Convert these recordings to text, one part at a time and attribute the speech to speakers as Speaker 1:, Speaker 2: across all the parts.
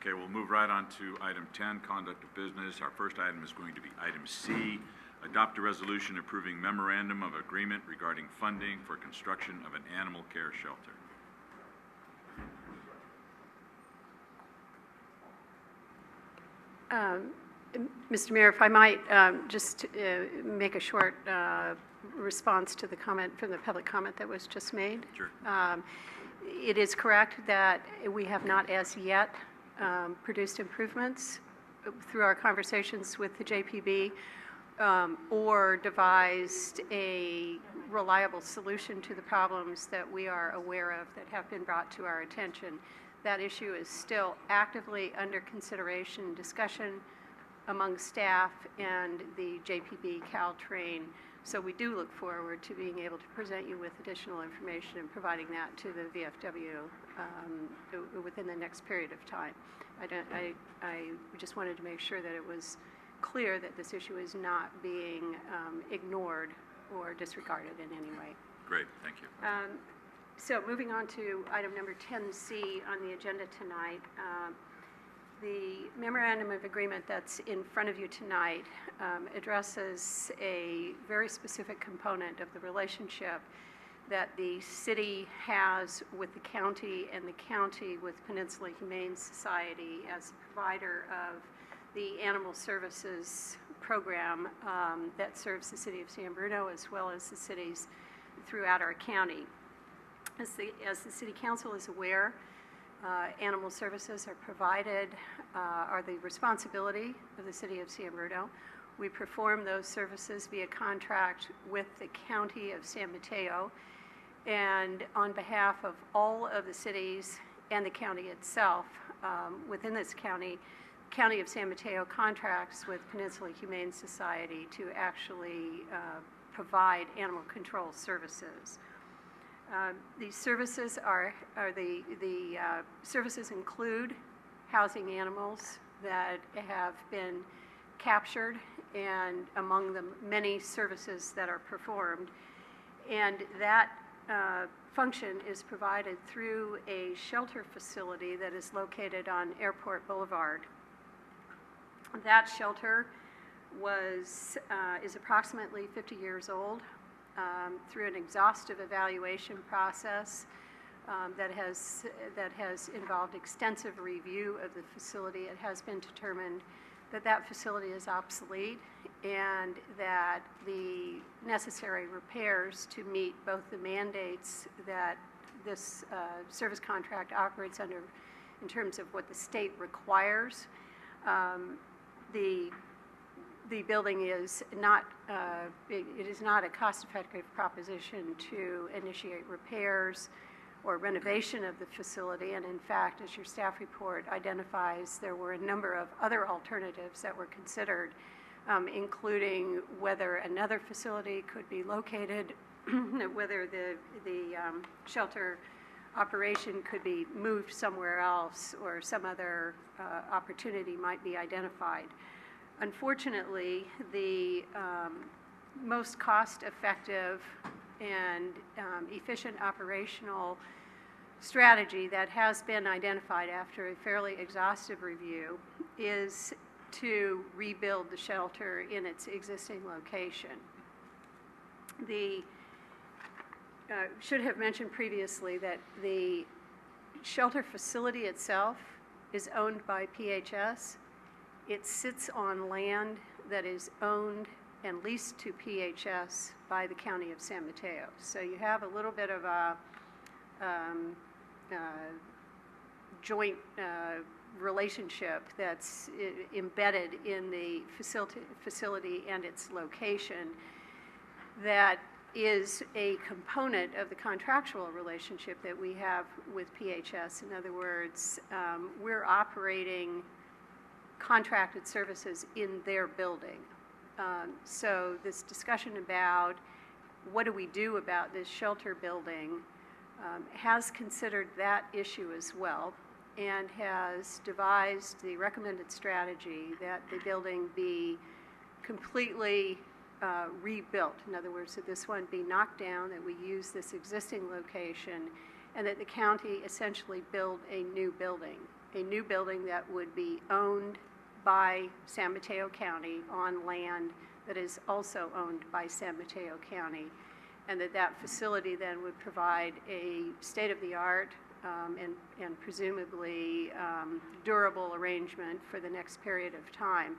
Speaker 1: Okay, we'll move right on to item 10, conduct of business. Our first item is going to be item C, adopt a resolution approving memorandum of agreement regarding funding for construction of an animal care shelter.
Speaker 2: Mr. Mayor, if I might just make a short response to the comment from the public comment that was just made.
Speaker 1: Sure.
Speaker 2: It is correct that we have not as yet produced improvements through our conversations with the JPB or devised a reliable solution to the problems that we are aware of that have been brought to our attention. That issue is still actively under consideration and discussion among staff and the JPB Caltrain. So we do look forward to being able to present you with additional information and providing that to the VFW within the next period of time. I just wanted to make sure that it was clear that this issue is not being ignored or disregarded in any way.
Speaker 1: Great, thank you.
Speaker 2: So moving on to item number 10C on the agenda tonight. The memorandum of agreement that's in front of you tonight addresses a very specific component of the relationship that the city has with the county and the county with Peninsula Humane Society as a provider of the animal services program that serves the city of San Bruno as well as the cities throughout our county. As the City Council is aware, animal services are the responsibility of the City of San Bruno. We perform those services via contract with the County of San Mateo, and on behalf of all of the cities and the county itself, within this county, County of San Mateo contracts with Peninsula Humane Society to actually provide animal control services. These services services include housing animals that have been captured, and among the many services that are performed. And that function is provided through a shelter facility that is located on Airport Boulevard. That shelter is approximately 50 years old. Through an exhaustive evaluation process that has involved extensive review of the facility, it has been determined that that facility is obsolete and that the necessary repairs to meet both the mandates that this service contract operates under in terms of what the state requires. The building is not, it is not a cost-effective proposition to initiate repairs or renovation of the facility, and in fact, as your staff report identifies, there were a number of other alternatives that were considered, including whether another facility could be located, whether the shelter operation could be moved somewhere else, or some other opportunity might be identified. Unfortunately, the most cost-effective and efficient operational strategy that has been identified after a fairly exhaustive review is to rebuild the shelter in its existing location. Should have mentioned previously that the shelter facility itself is owned by PHS. It sits on land that is owned and leased to PHS by the County of San Mateo. So you have a little bit of a joint relationship that's embedded in the facility and its location that is a component of the contractual relationship that we have with PHS. In other words, we're operating contracted services in their building. So this discussion about what do we do about this shelter building has considered that issue as well, and has devised the recommended strategy that the building be completely rebuilt. In other words, that this one be knocked down, that we use this existing location, and that the county essentially build a new building. a new building that would be owned by San Mateo County on land that is also owned by San Mateo County, and that facility then would provide a state-of-the-art and presumably durable arrangement for the next period of time.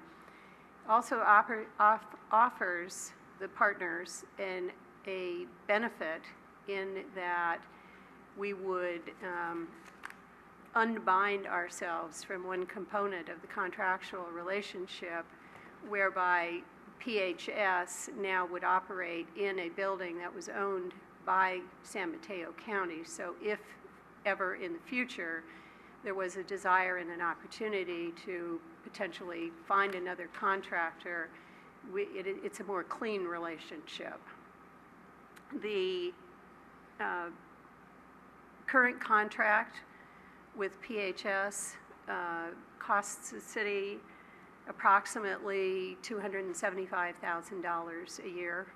Speaker 2: Also offers the partners a benefit in that we would unbind ourselves from one component of the contractual relationship, whereby PHS now would operate in a building that was owned by San Mateo County. So if ever in the future there was a desire and an opportunity to potentially find another contractor, it's a more clean relationship. The current contract with PHS costs the city approximately $275,000 a year.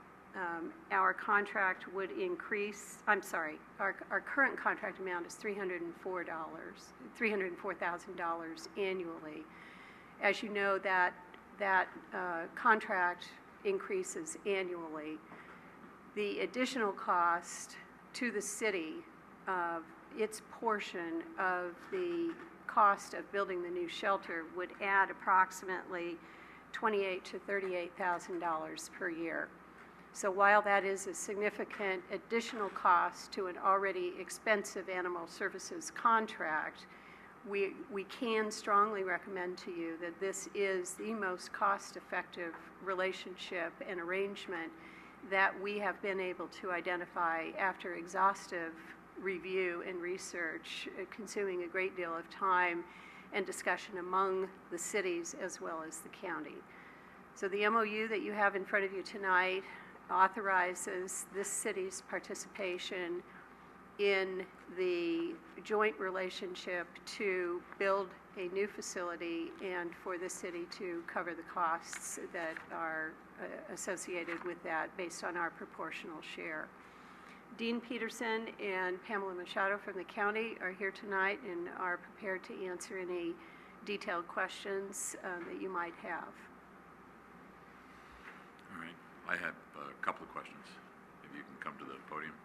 Speaker 2: Our contract would increase, I'm sorry, our current contract amount is $304,000 annually. As you know, that contract increases annually. The additional cost to the city of its portion of the cost of building the new shelter would add approximately $28,000 to $38,000 per year. So while that is a significant additional cost to an already expensive animal services contract, we can strongly recommend to you that this is the most cost-effective relationship and arrangement that we have been able to identify after exhaustive review and research, consuming a great deal of time and discussion among the cities as well as the county. So the MOU that you have in front of you tonight authorizes this city's participation in the joint relationship to build a new facility and for the city to cover the costs that are associated with that based on our proportional share. Dean Peterson and Pamela Machado from the county are here tonight and are prepared to answer any detailed questions that you might have.
Speaker 1: All right. I have a couple of questions. If you can come to the podium.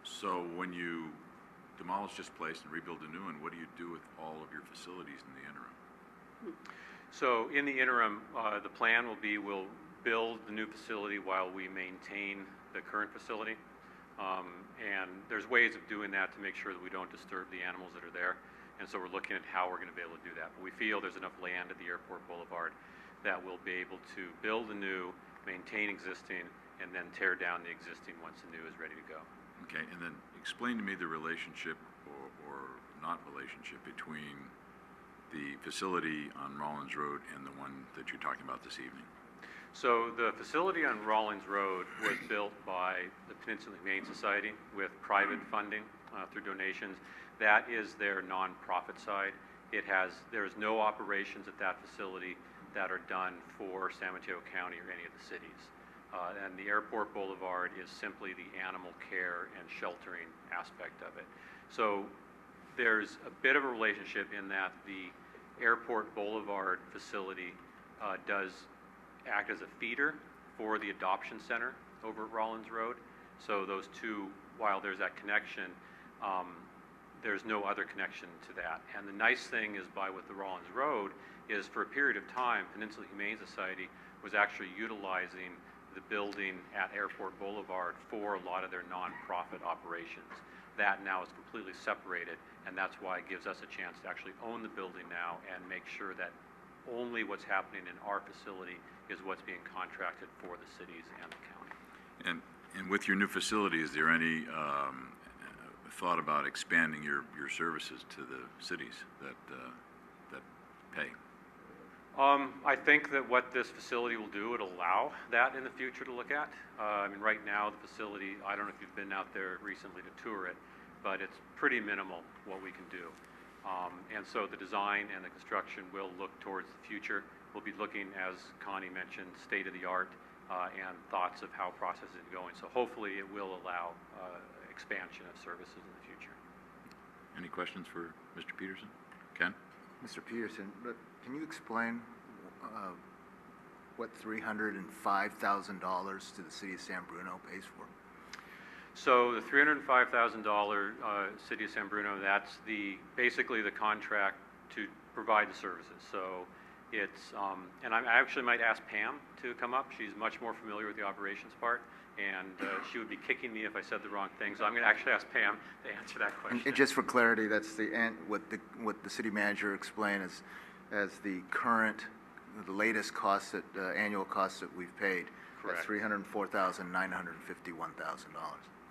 Speaker 1: So when you demolish this place and rebuild a new one, what do you do with all of your facilities in the interim?
Speaker 3: So in the interim, the plan will be we'll build the new facility while we maintain the current facility. And there's ways of doing that to make sure that we don't disturb the animals that are there. And so we're looking at how we're going to be able to do that. But we feel there's enough land at the airport boulevard that we'll be able to build a new, maintain existing, and then tear down the existing once the new is ready to go.
Speaker 1: Okay, and then explain to me the relationship or not relationship between the facility on Rollins Road and the one that you're talking about this evening.
Speaker 3: So the facility on Rollins Road was built by the Peninsula Humane Society with private funding through donations. That is their nonprofit side. There's no operations at that facility that are done for San Mateo County or any of the cities. And the airport boulevard is simply the animal care and sheltering aspect of it. So there's a bit of a relationship in that the airport boulevard facility does act as a feeder for the adoption center over at Rollins Road. So those two, while there's that connection, there's no other connection to that. And the nice thing is with the Rollins Road is for a period of time, Peninsula Humane Society was actually utilizing the building at Airport Boulevard for a lot of their nonprofit operations. That now is completely separated, and that's why it gives us a chance to actually own the building now and make sure that only what's happening in our facility is what's being contracted for the cities and the county.
Speaker 1: And with your new facility, is there any thought about expanding your services to the cities that pay?
Speaker 3: I think that what this facility will do, it'll allow that in the future to look at. I mean, right now the facility, I don't know if you've been out there recently to tour it, but it's pretty minimal what we can do. And so the design and the construction will look towards the future. We'll be looking, as Connie mentioned, state-of-the-art and thoughts of how processes are going. So hopefully it will allow expansion of services in the future.
Speaker 1: Any questions for Mr. Peterson? Ken?
Speaker 4: Mr. Peterson, but can you explain what $305,000 to the city of San Bruno pays for?
Speaker 3: So the $305,000 City of San Bruno, that's basically the contract to provide the services. So it's, and I actually might ask Pam to come up. She's much more familiar with the operations part, and she would be kicking me if I said the wrong thing. So I'm going to actually ask Pam to answer that question.
Speaker 4: And just for clarity, that's what the city manager explained as the latest cost that annual costs that we've paid.
Speaker 3: Correct.
Speaker 4: That's $304,951,000.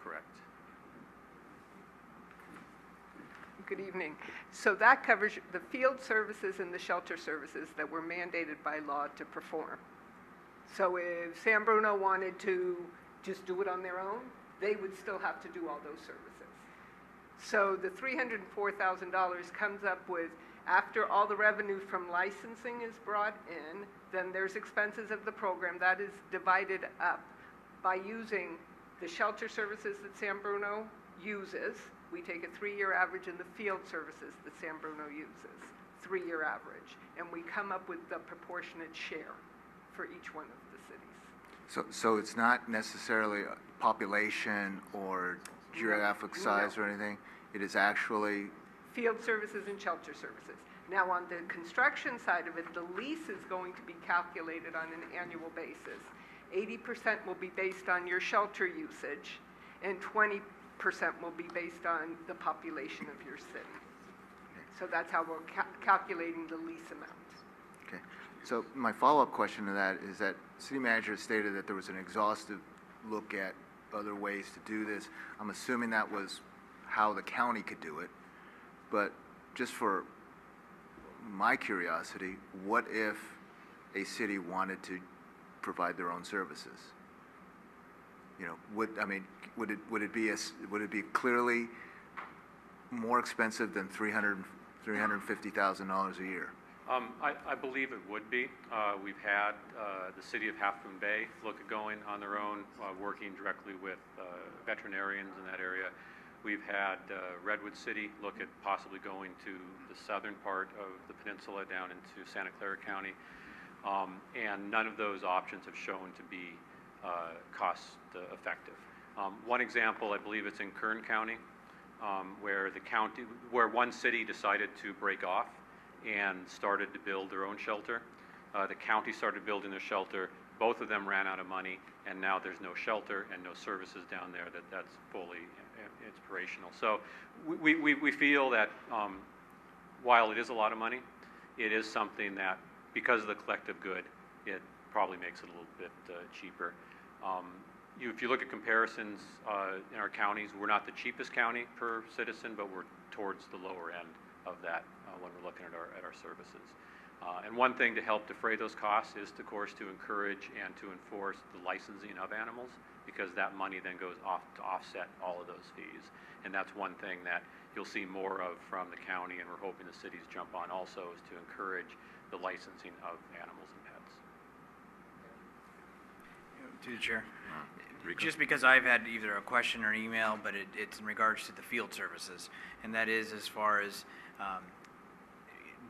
Speaker 3: Correct.
Speaker 5: Good evening. So that covers the field services and the shelter services that were mandated by law to perform. So if San Bruno wanted to just do it on their own, they would still have to do all those services. So the $304,000 comes up with, after all the revenue from licensing is brought in, then there's expenses of the program. That is divided up by using the shelter services that San Bruno uses. We take a 3-year average in the field services that San Bruno uses, 3-year average, and we come up with the proportionate share for each one of the cities.
Speaker 4: So it's not necessarily population or geographic size or anything? It is actually...
Speaker 5: Field services and shelter services. Now on the construction side of it, the lease is going to be calculated on an annual basis. 80% will be based on your shelter usage, and 20% will be based on the population of your city. So that's how we're calculating the lease amount.
Speaker 4: Okay. So my follow-up question to that is that city manager stated that there was an exhaustive look at other ways to do this. I'm assuming that was how the county could do it. But just for my curiosity, what if a city wanted to provide their own services? You know, would it be clearly more expensive than $350,000 a year?
Speaker 3: I believe it would be. We've had the city of Half Moon Bay look at going on their own, working directly with veterinarians in that area. We've had Redwood City look at possibly going to the southern part of the peninsula down into Santa Clara County. And none of those options have shown to be cost effective. One example, I believe it's in Kern County, where one city decided to break off and started to build their own shelter. The county started building their shelter. Both of them ran out of money, and now there's no shelter and no services down there that's fully inspirational. So we feel that while it is a lot of money, it is something that, because of the collective good, it probably makes it a little bit cheaper. If you look at comparisons in our counties, we're not the cheapest county per citizen, but we're towards the lower end of that when we're looking at our services. And one thing to help defray those costs is, of course, to encourage and to enforce the licensing of animals, because that money then goes off to offset all of those fees. And that's one thing that you'll see more of from the county, and we're hoping the cities jump on also, is to encourage the licensing of animals and pets.
Speaker 6: To the chair.
Speaker 1: Rico?
Speaker 6: Just because I've had either a question or an email, but it's in regards to the field services, and that is as far as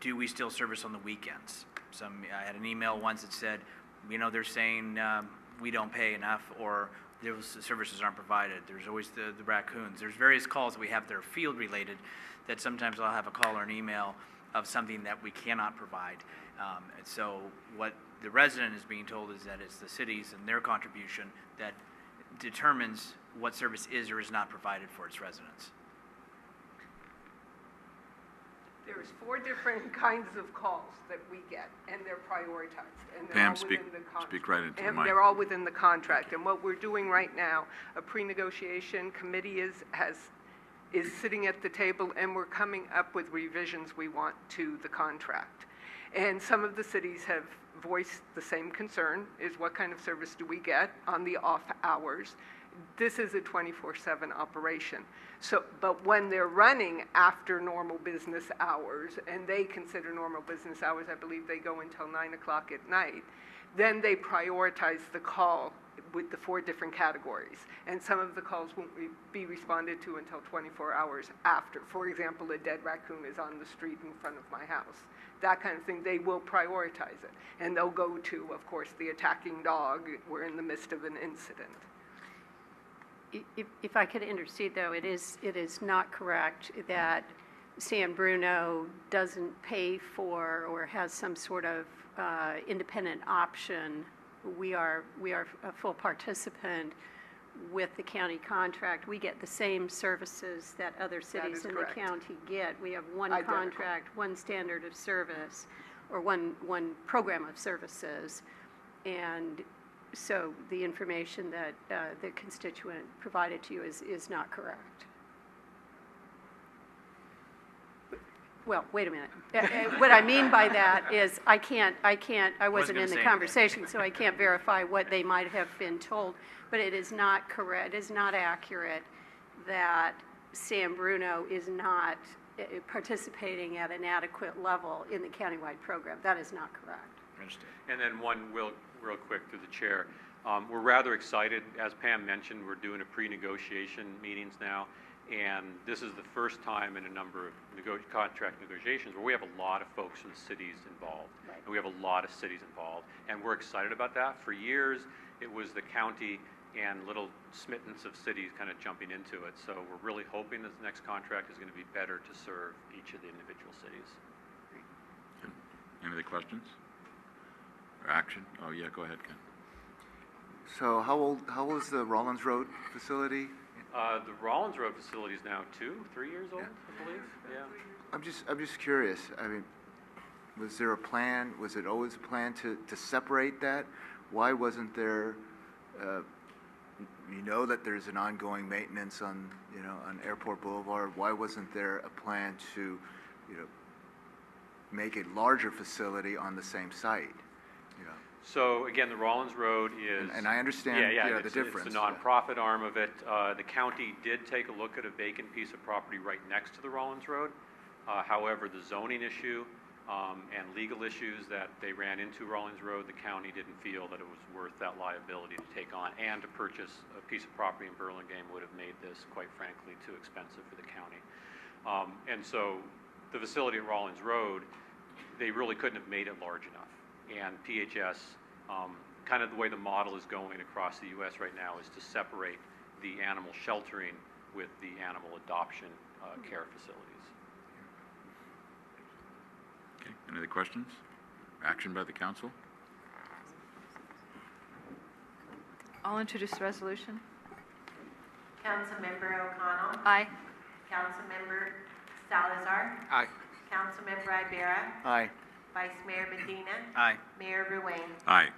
Speaker 6: do we still service on the weekends? I had an email once that said, they're saying we don't pay enough, or those services aren't provided. There's always the raccoons. There's various calls that we have that are field related, that sometimes I'll have a call or an email of something that we cannot provide. And so what the resident is being told is that it's the cities and their contribution that determines what service is or is not provided for its residents.
Speaker 5: There's 4 different kinds of calls that we get, and they're prioritized. And they're
Speaker 1: Pam,
Speaker 5: all
Speaker 1: speak right into the
Speaker 5: and
Speaker 1: mic.
Speaker 5: they're all within the contract. And what we're doing right now, a pre-negotiation committee is sitting at the table, and we're coming up with revisions we want to the contract. And some of the cities have voiced the same concern, is what kind of service do we get on the off hours? This is a 24/7 operation. So, but when they're running after normal business hours, and they consider normal business hours, I believe they go until 9 o'clock at night, then they prioritize the call with the 4 different categories. And some of the calls won't be responded to until 24 hours after. For example, a dead raccoon is on the street in front of my house. That kind of thing, they will prioritize it. And they'll go to, of course, the attacking dog. We're in the midst of an incident.
Speaker 2: If I could intercede, though, it is not correct that San Bruno doesn't pay for or has some sort of independent option. We are a full participant with the county contract. We get the same services that other cities in the
Speaker 5: correct.
Speaker 2: county get. We have one
Speaker 5: Identical.
Speaker 2: contract, one standard of service, or one program of services. And so the information that the constituent provided to you is not correct. Well, wait a minute. What I mean by that is I wasn't in the conversation, so I can't verify what they might have been told, but it is not correct, it is not accurate that San Bruno is not participating at an adequate level in the countywide program. That is not correct.
Speaker 6: Understood.
Speaker 3: And then one real quick through the chair. We're rather excited. As Pam mentioned, we're doing a pre-negotiation meetings now. And this is the first time in a number of contract negotiations where we have a lot of folks from the cities involved.
Speaker 2: Right.
Speaker 3: And we have a lot of cities involved. And we're excited about that. For years, it was the county and little smittens of cities kind of jumping into it. So we're really hoping that the next contract is going to be better to serve each of the individual cities.
Speaker 1: Any other questions or action? Oh, yeah, go ahead, Ken.
Speaker 4: So how old is the Rollins Road facility?
Speaker 3: The Rollins Road facility is now 3 years old, I believe. Yeah.
Speaker 4: I'm just curious. I mean, was there a plan? Was it always a plan to separate that? Why wasn't there? You know that there's an ongoing maintenance on on Airport Boulevard. Why wasn't there a plan to make a larger facility on the same site?
Speaker 3: So again, the Rollins Road is...
Speaker 4: And I understand the difference.
Speaker 3: It's the nonprofit arm of it. The county did take a look at a vacant piece of property right next to the Rollins Road. However, the zoning issue and legal issues that they ran into Rollins Road, the county didn't feel that it was worth that liability to take on, and to purchase a piece of property in Burlingame would have made this, quite frankly, too expensive for the county. And so the facility at Rollins Road, they really couldn't have made it large enough. And PHS, kind of the way the model is going across the U.S. right now, is to separate the animal sheltering with the animal adoption care facilities.
Speaker 1: Okay, any other questions? Action by the council?
Speaker 7: I'll introduce the resolution.
Speaker 8: Councilmember O'Connell.
Speaker 7: Aye.
Speaker 8: Councilmember Salazar.
Speaker 6: Aye.
Speaker 8: Councilmember Ibera.
Speaker 4: Aye.
Speaker 8: Vice Mayor Medina.
Speaker 6: Aye.
Speaker 8: Mayor Ruane.
Speaker 1: Aye.